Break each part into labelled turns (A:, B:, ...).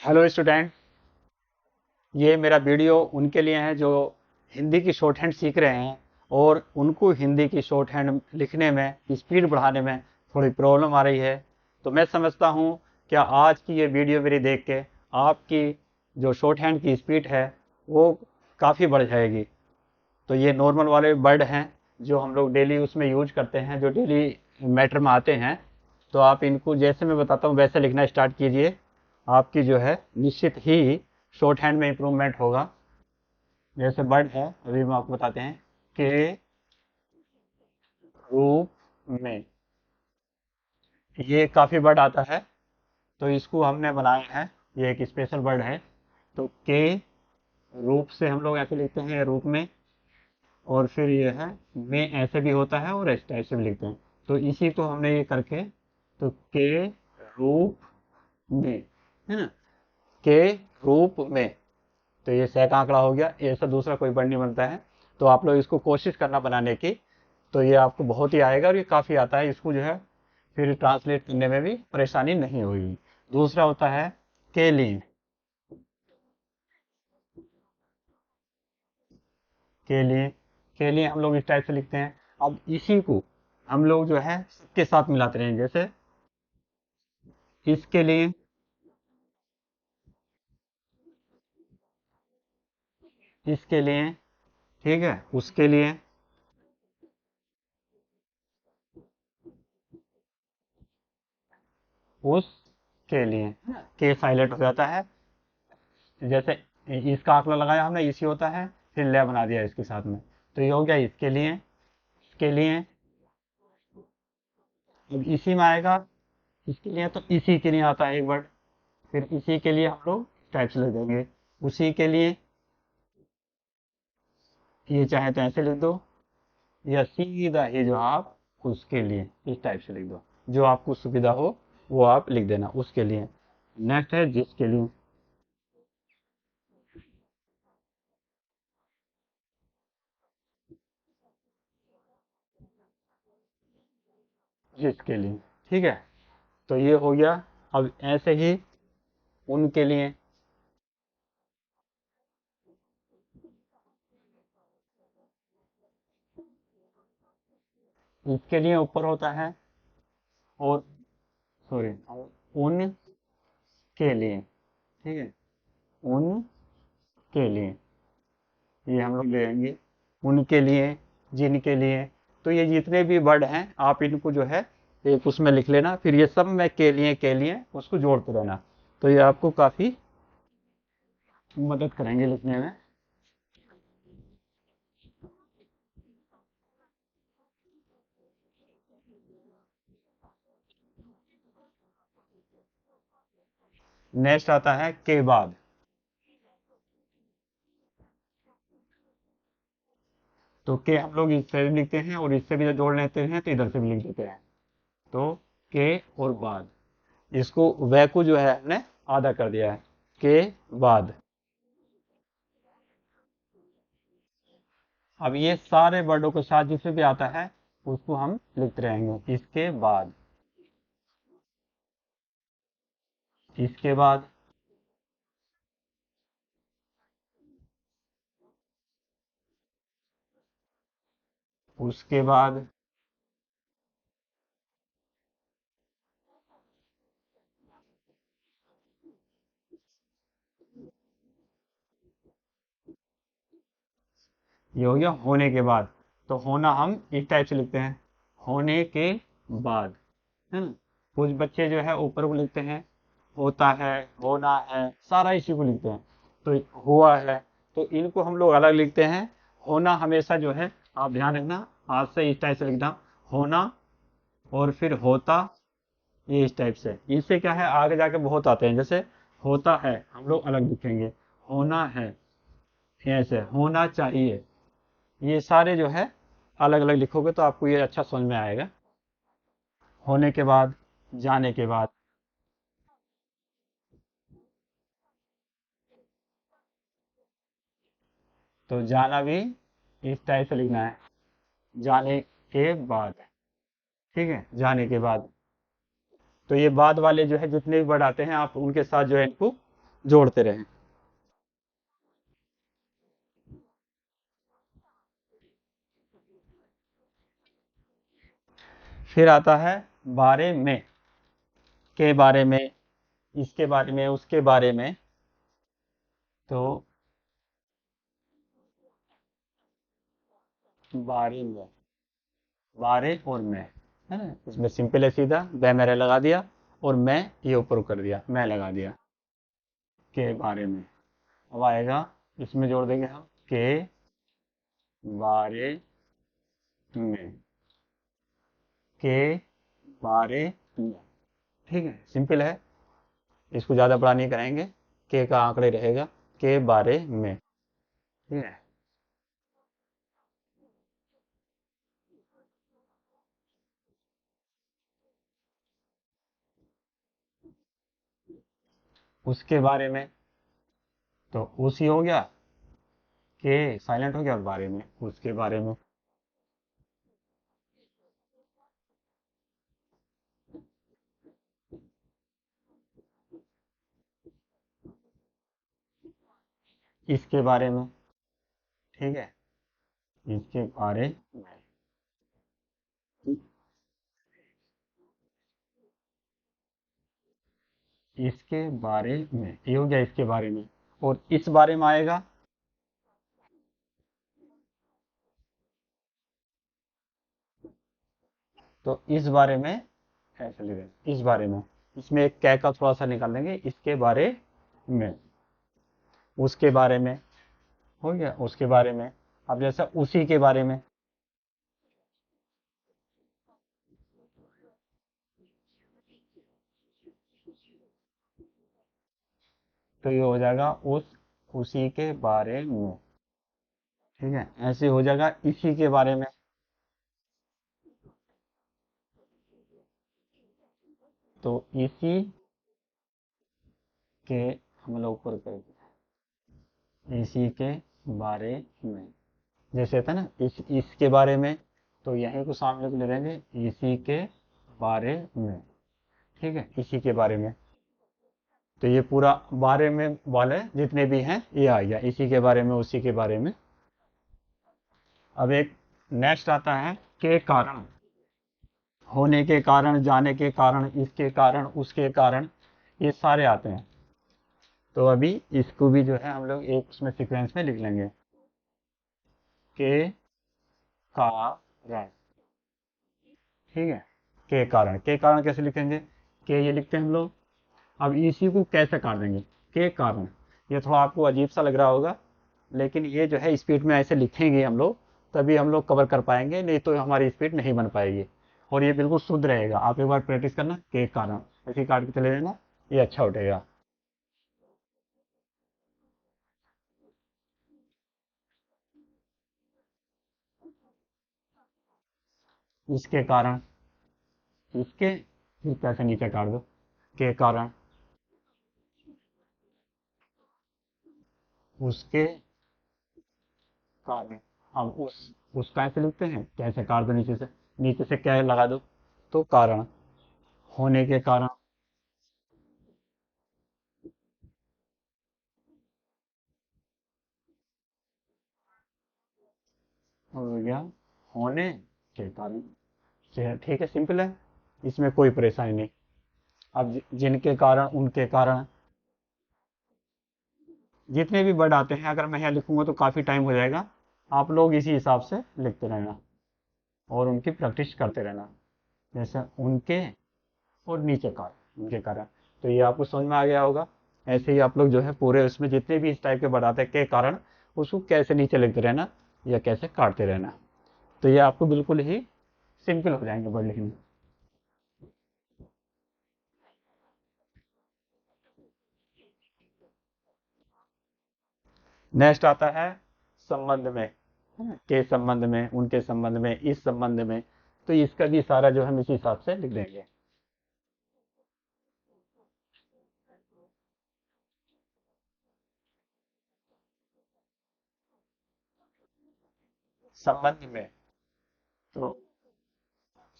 A: Hello student. ये मेरा video उनके लिए है जो हिंदी की शॉर्ट हैंड सीख रहे हैं और उनको हिंदी की शॉर्ट हैंड लिखने में स्पीड बढ़ाने में थोड़ी प्रॉब्लम आ रही है। तो मैं समझता हूँ क्या आज की ये वीडियो मेरी देख के आपकी जो शॉर्ट हैंड की स्पीड है वो काफ़ी बढ़ जाएगी। तो ये नॉर्मल वाले वर्ड हैं जो हम लोग डेली उसमें यूज करते हैं, जो डेली मैटर में आते हैं। तो आप इनको जैसे मैं बताता हूँ वैसे लिखना स्टार्ट कीजिए। आपकी जो है निश्चित ही शॉर्ट हैंड में इम्प्रूवमेंट होगा। जैसे वर्ड है, अभी हम आपको बताते हैं के रूप में। ये काफ़ी वर्ड आता है तो इसको हमने बनाया है, ये एक स्पेशल वर्ड है। तो के रूप से हम लोग ऐसे लिखते हैं रूप में, और फिर ये है में ऐसे भी होता है और इस टाइप से भी लिखते हैं। तो इसी को हमने ये करके तो के रूप में, है ना, के रूप में। तो ये सह का आंकड़ा हो गया, ऐसा दूसरा कोई वर्ड नहीं बनता है। तो आप लोग इसको कोशिश करना बनाने की, तो ये आपको बहुत ही आएगा और ये काफ़ी आता है। इसको जो है फिर ट्रांसलेट करने में भी परेशानी नहीं होगी। दूसरा होता है के लिए। के लिए, के लिए हम लोग इस टाइप से लिखते हैं। अब इसी को हम लोग जो है सबके साथ मिलाते रहेंगे। जैसे इसके लिए, इसके लिए, ठीक है, उसके लिए, उसके लिए, के साइलेंट हो जाता है। जैसे इसका आंकड़ा लगाया हमने, इसी होता है, फिर ले बना दिया इसके साथ में। तो ये हो गया इसके लिए, इसके लिए। अब इसी में आएगा, इसके लिए तो इसी के लिए आता है एक वर्ड। फिर इसी के लिए हम लोग टाइप से लिख देंगे, उसी के लिए। ये चाहे तो ऐसे लिख दो, या सीधा ही जो आप उसके लिए इस टाइप से लिख दो। जो आपको सुविधा हो वो आप लिख देना, उसके लिए। नेक्स्ट है जिसके लिए। जिसके लिए, ठीक है। तो ये हो गया। अब ऐसे ही उनके लिए। इसके लिए ऊपर होता है, और सॉरी, उन के लिए, ठीक है, उन के लिए। ये हम लोग लेंगे उनके लिए, जिनके लिए। तो ये जितने भी वर्ड हैं आप इनको जो है एक उसमें लिख लेना, फिर ये सब में के लिए उसको जोड़ते रहना। तो ये आपको काफ़ी मदद करेंगे लिखने में। नेक्स्ट आता है के बाद। तो के हम लोग इससे भी लिखते हैं और इससे भी जोड़ लेते हैं, तो इधर से भी लिख देते हैं। तो के और बाद, इसको वै को जो है हमने आधा कर दिया है, के बाद। अब ये सारे वर्डों के साथ जिसमें भी आता है उसको हम लिखते रहेंगे। इसके बाद, इसके बाद, उसके बाद, ये हो गया होने के बाद। तो होना हम इस टाइप से लिखते हैं, होने के बाद, है ना। कुछ बच्चे जो है ऊपर को लिखते हैं होता है, होना है, सारा इसी को लिखते हैं। तो हुआ है, तो इनको हम लोग अलग लिखते हैं। होना हमेशा जो है आप ध्यान रखना, हाथ से इस टाइप से लिखना, होना, और फिर होता, ये इस टाइप से। इससे क्या है आगे जाके बहुत आते हैं। जैसे होता है हम लोग अलग लिखेंगे, होना है ऐसे, होना चाहिए, ये सारे जो है अलग अलग लिखोगे तो आपको ये अच्छा समझ में आएगा। होने के बाद, जाने के बाद। तो जाना भी इस टाइप से लिखना है, जाने के बाद, ठीक है, जाने के बाद। तो ये बाद वाले जो है जितने भी वर्ड आते हैं आप उनके साथ जो है इनको जोड़ते रहें। फिर आता है बारे में, के बारे में, इसके बारे में, उसके बारे में। तो बारे में, बारे और मैं, है ना, इसमें सिंपल है, सीधा वे मेरे लगा दिया और मैं ये ऊपर कर दिया, मैं लगा दिया, के बारे में। अब आएगा, इसमें जोड़ देंगे हम के बारे में, के बारे में। ठीक है, सिंपल है, इसको ज़्यादा बड़ा नहीं करेंगे, के का आंकड़े रहेगा, के बारे में। ठीक है, उसके बारे में, तो उसी हो गया, के साइलेंट हो गया और बारे में, उसके बारे में। इसके बारे में। ठीक है, इसके बारे में, इसके बारे में, ये हो गया इसके बारे में। और इस बारे में आएगा, तो इस बारे में ऐसे लिख देंगे, इस बारे में। इसमें एक कै का थोड़ा सा निकाल देंगे, इसके बारे में, उसके बारे में। हो गया, उसके बारे में। अब जैसा उसी के बारे में, तो ये हो जाएगा उसी के बारे में। ठीक है, ऐसे हो जाएगा इसी के बारे में, तो इसी के, हम लोग ऊपर करेंगे, इसी के बारे में। जैसे था ना इसके बारे में, तो यहीं को सामने को ले लेंगे, इसी के बारे में। ठीक है, इसी के बारे में। तो ये पूरा बारे में वाले जितने भी हैं ये आ गया, इसी के बारे में, उसी के बारे में। अब एक नेक्स्ट आता है के कारण, होने के कारण, जाने के कारण, इसके कारण, उसके कारण, ये सारे आते हैं। तो अभी इसको भी जो है हम लोग एक उसमें सीक्वेंस में लिख लेंगे, के कारण। ठीक है, के कारण कैसे लिखेंगे, के ये लिखते हैं हम लोग। अब इसी को कैसे काट देंगे, के कारण। ये थोड़ा आपको अजीब सा लग रहा होगा, लेकिन ये जो है स्पीड में ऐसे लिखेंगे हम लोग, तभी हम लोग कवर कर पाएंगे, नहीं तो हमारी स्पीड नहीं बन पाएगी। और ये बिल्कुल शुद्ध रहेगा, आप एक बार प्रैक्टिस करना, के कारण ऐसे ही काट के चले जाना, ये अच्छा उठेगा। इसके कारण, इसके, फिर कैसे नीचे काट दो, के कारण, उसके कारण। अब उसका ऐसे लिखते हैं, कैसे काट दो नीचे से, नीचे से क्या लगा दो, तो कारण, होने के कारण। हो गया, होने के कारण। ठीक है, सिंपल है, इसमें कोई परेशानी नहीं। अब जिनके कारण, उनके कारण, जितने भी वर्ड आते हैं, अगर मैं यहाँ लिखूंगा तो काफ़ी टाइम हो जाएगा। आप लोग इसी हिसाब से लिखते रहना और उनकी प्रैक्टिस करते रहना। जैसे उनके और नीचे कारण, उनके कारण, तो ये आपको समझ में आ गया होगा। ऐसे ही आप लोग जो है पूरे उसमें जितने भी इस टाइप के वर्ड आते हैं के कारण, उसको कैसे नीचे लिखते रहना या कैसे काटते रहना, तो ये आपको बिल्कुल ही सिंपल हो जाएंगे वर्ड लिखने। नेक्स्ट आता है संबंध में, है ना? के संबंध में, उनके संबंध में, इस संबंध में। तो इसका भी सारा जो हम इसी हिसाब से लिख देंगे। संबंध में, तो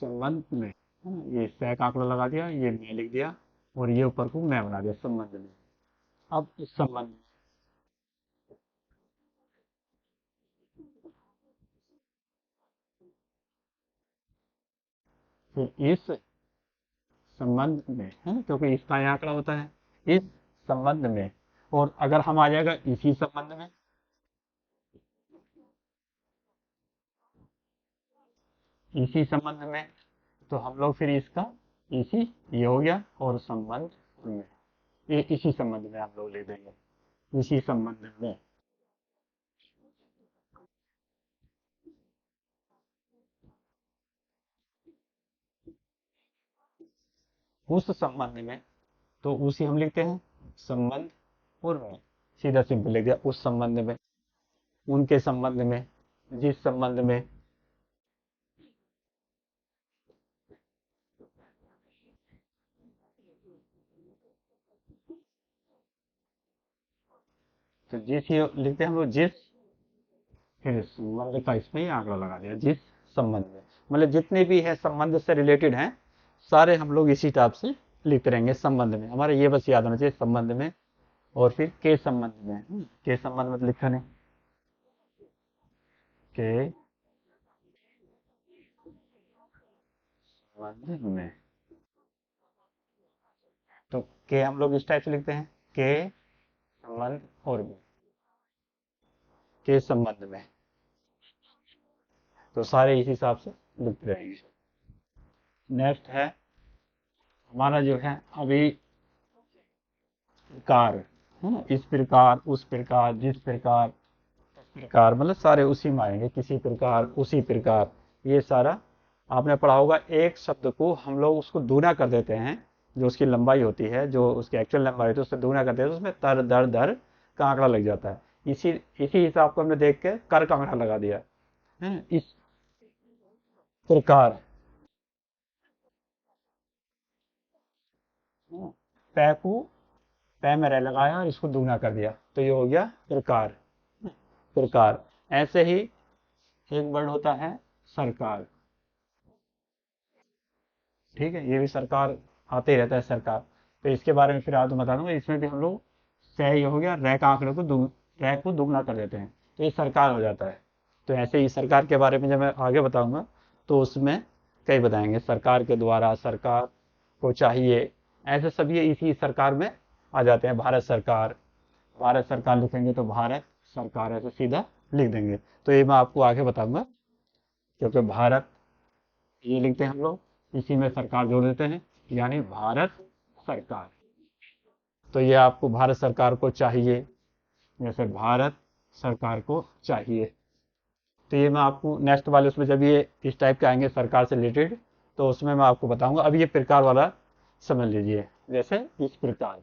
A: संबंध में, है ना? ये सह का आंकड़ा लगा दिया, ये मैं लिख दिया और ये ऊपर को मैं बना दिया, संबंध में। अब इस संबंध फिर इस संबंध में है ना, क्योंकि इसका ही आंकड़ा होता है इस संबंध में। और अगर हम आ जाएगा इसी संबंध में, इसी संबंध में, तो हम लोग फिर इसका इसी, ये हो गया, और संबंध में, ये इसी संबंध में हम लोग ले देंगे, इसी संबंध में। उस संबंध में, तो उसी हम लिखते हैं संबंध और में, सीधा सिंपल लिख दिया उस संबंध में, उनके संबंध में, जिस संबंध में। तो जिस ये लिखते हैं हम लोग जिस, फिर संबंध का इसमें ही आंकड़ा लगा दिया जिस संबंध में, मतलब जितने भी है संबंध से रिलेटेड हैं सारे हम लोग इसी टाइप से लिखते रहेंगे संबंध में। हमारे ये बस याद होना चाहिए संबंध में, और फिर के संबंध में, के संबंध में लिखा नहीं, के संबंध में। तो के हम लोग इस टाइप से लिखते हैं के संबंध और में, के संबंध में, तो सारे इस हिसाब से लिखते रहेंगे। नेक्स्ट है हमारा जो है अभी प्रकार, है ना, इस प्रकार, उस प्रकार, जिस प्रकार, प्रकार, मतलब सारे उसी में आएंगे, किसी प्रकार, उसी प्रकार, ये सारा आपने पढ़ा होगा। एक शब्द को हम लोग उसको दूना कर देते हैं, जो उसकी लंबाई होती है, जो उसकी एक्चुअल लंबाई होती है उससे दूना कर देते हैं, तो उसमें तर दर दर का आंकड़ा लग जाता है। इसी इसी हिसाब को हमने देख के कर का आंकड़ा लगा दिया है। इस प्रकार, पै को, पै में रह लगाया और इसको दूना कर दिया, तो ये हो गया प्रकार, प्रकार। ऐसे ही एक वर्ड होता है सरकार, ठीक है, ये भी सरकार आते ही रहता है सरकार। तो इसके बारे में फिर आपको बता दूंगा, इसमें भी हम लोग सह ये हो गया रै का आंकड़े को रै को दुगना कर देते हैं, तो ये सरकार हो जाता है। तो ऐसे ही सरकार के बारे में जब मैं आगे बताऊंगा तो उसमें कई बताएंगे, सरकार के द्वारा, सरकार को चाहिए, ऐसे सभी इसी सरकार में आ जाते हैं। भारत सरकार, भारत सरकार लिखेंगे तो भारत सरकार ऐसे सीधा लिख देंगे। तो ये मैं आपको आगे बताऊंगा, क्योंकि भारत ये लिखते हैं हम लोग, इसी में सरकार जोड़ देते हैं, यानी भारत सरकार। तो ये आपको भारत सरकार को चाहिए, जैसे भारत सरकार को चाहिए। तो ये मैं आपको नेक्स्ट वाले उसमें जब ये इस टाइप के आएंगे सरकार से रिलेटेड, तो उसमें मैं आपको बताऊंगा। अब ये प्रकार वाला समझ लीजिए, जैसे इस प्रकार,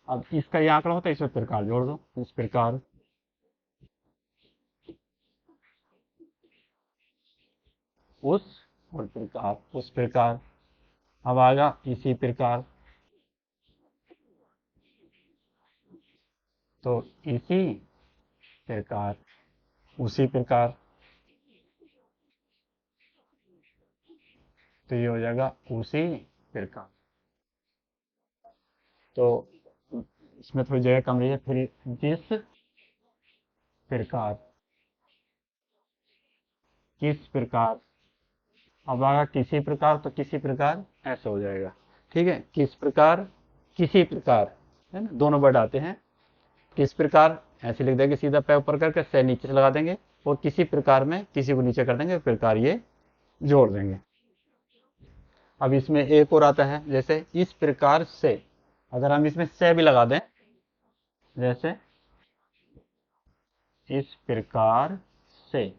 A: अब इसका ये आंकड़ा होता है, इसमें प्रकार जोड़ दो, इस प्रकार, उस, और प्रकार, उस प्रकार। अब आएगा इसी प्रकार, तो इसी प्रकार, उसी प्रकार, तो ये हो जाएगा उसी प्रकार। तो इसमें थोड़ी जगह कम रही है, फिर जिस प्रकार, किस प्रकार। अब आएगा किसी प्रकार, तो किसी प्रकार ऐसे हो जाएगा, ठीक है, किस प्रकार, किसी प्रकार, है ना, दोनों वर्ड आते हैं। किस प्रकार ऐसे लिख देंगे सीधा पैर ऊपर करके, से नीचे से लगा देंगे, और किसी प्रकार में किसी को नीचे कर देंगे, प्रकार ये जोड़ देंगे। अब इसमें एक और आता है, जैसे इस प्रकार से, अगर हम इसमें से भी लगा दें, जैसे इस प्रकार से,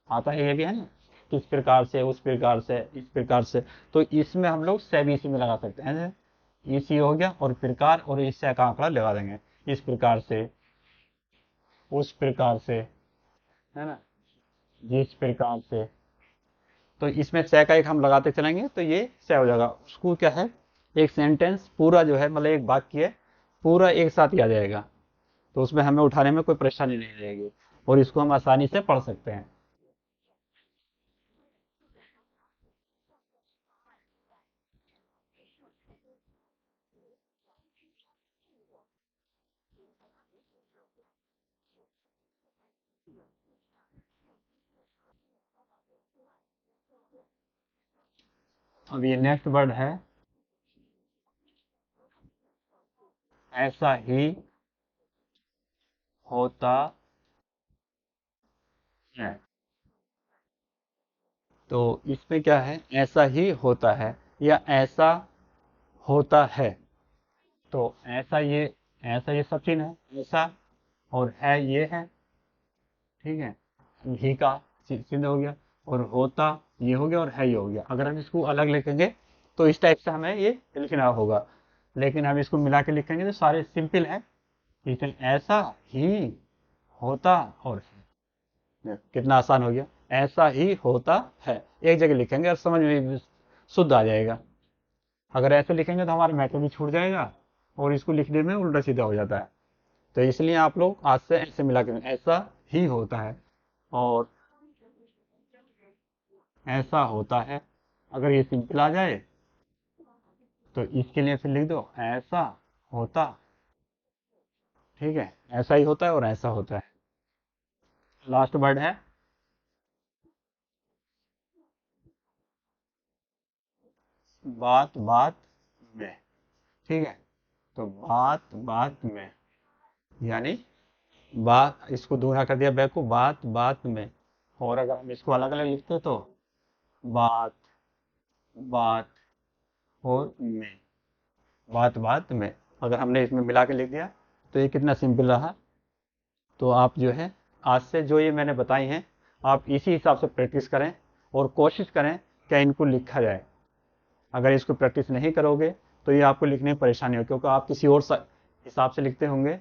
A: आता है ये भी, है ना, किस प्रकार से, उस प्रकार से, इस प्रकार से। तो इसमें हम लोग से भी इसी में लगा सकते हैं, इसी हो गया, और प्रकार, और इस से का आंकड़ा लगा देंगे, इस प्रकार से, उस प्रकार से, है ना, जिस प्रकार से। तो इसमें से का एक हम लगाते चलेंगे तो ये से हो जाएगा। उसको क्या है, एक सेंटेंस पूरा जो है, मतलब एक वाक्य पूरा एक साथ ही आ जाएगा, तो उसमें हमें उठाने में कोई परेशानी नहीं रहेगी, और इसको हम आसानी से पढ़ सकते हैं। अब ये नेक्स्ट वर्ड है ऐसा ही होता है। तो इसमें क्या है, ऐसा ही होता है या ऐसा होता है। तो ऐसा ये सब चीज है, ऐसा और है ये है, ठीक है। ही का चिन्ह हो गया, और होता ये हो गया, और है ये हो गया। अगर हम इसको अलग लिखेंगे तो इस टाइप से हमें ये लिखना होगा, लेकिन हम इसको मिला के लिखेंगे तो सारे सिंपल है। लेकिन ऐसा ही होता और है, कितना आसान हो गया। ऐसा ही होता है एक जगह लिखेंगे और समझ में भी शुद्ध आ जाएगा। अगर ऐसे लिखेंगे तो हमारा मैटर भी छूट जाएगा और इसको लिखने में उल्टा सीधा हो जाता है। तो इसलिए आप लोग आज से ऐसे मिला के ऐसा ही होता है और ऐसा होता है। अगर ये सिंपल आ जाए तो इसके लिए फिर लिख दो ऐसा होता, ठीक है। ऐसा ही होता है और ऐसा होता है। लास्ट वर्ड है बात बात में, ठीक है। तो बात बात में यानी बात, इसको दूसरा कर दिया बैक को, बात बात में। और अगर हम इसको अलग अलग लिखते तो बात बात और में, बात बात में। अगर हमने इसमें मिला के लिख दिया तो ये कितना सिंपल रहा। तो आप जो है आज से जो ये मैंने बताई हैं आप इसी हिसाब से प्रैक्टिस करें और कोशिश करें कि इनको लिखा जाए। अगर इसको प्रैक्टिस नहीं करोगे तो ये आपको लिखने में परेशानी हो, क्योंकि आप किसी और हिसाब से लिखते होंगे।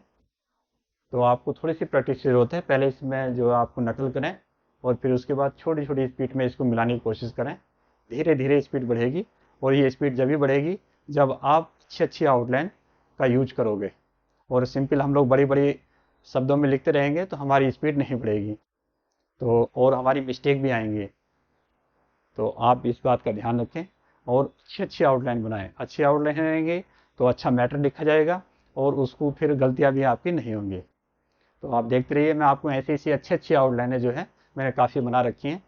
A: तो आपको थोड़ी सी प्रैक्टिस की जरूरत है। पहले इसमें जो आपको नकल करें और फिर उसके बाद छोटी छोटी स्पीड में इसको मिलाने की कोशिश करें। धीरे धीरे स्पीड बढ़ेगी, और ये स्पीड जब भी बढ़ेगी जब आप अच्छी अच्छी आउटलाइन का यूज करोगे। और सिंपल हम लोग बड़ी बड़ी शब्दों में लिखते रहेंगे तो हमारी स्पीड नहीं बढ़ेगी, तो और हमारी मिस्टेक भी आएंगी। तो आप इस बात का ध्यान रखें और अच्छी अच्छी आउटलाइन बनाएं। अच्छी आउटलाइन रहेंगे तो अच्छा मैटर लिखा जाएगा और उसको फिर गलतियां भी आपकी नहीं होंगी। तो आप देखते रहिए, मैं आपको ऐसी ऐसी अच्छी अच्छी आउटलाइनें जो है मैंने काफ़ी बना रखी हैं।